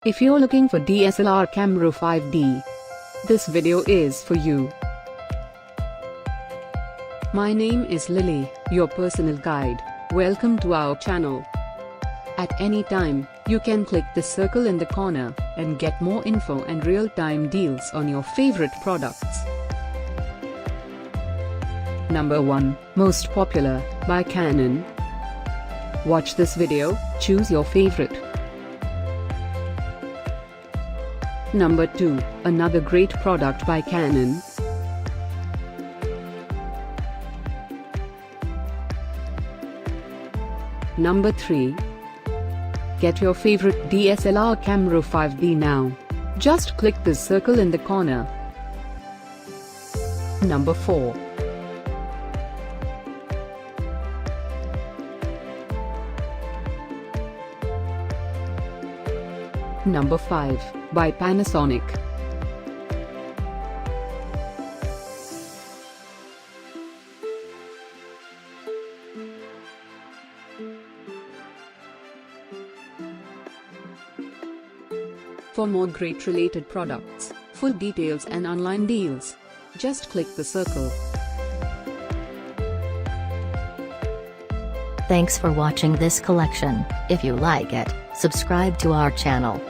If you're looking for DSLR Camera 5D, this video is for you. My name is Lily, your personal guide. Welcome to our channel. At any time, you can click the circle in the corner and get more info and real-time deals on your favorite products. Number 1, Most Popular, by Canon. Watch this video, choose your favorite. Number 2, another great product by Canon. Number 3. Get your favorite DSLR Camera 5D now. Just click this circle in the corner. Number 4. Number 5, by Panasonic. For more great related products, full details and online deals, just click the circle. Thanks for watching this collection. If you like it, subscribe to our channel.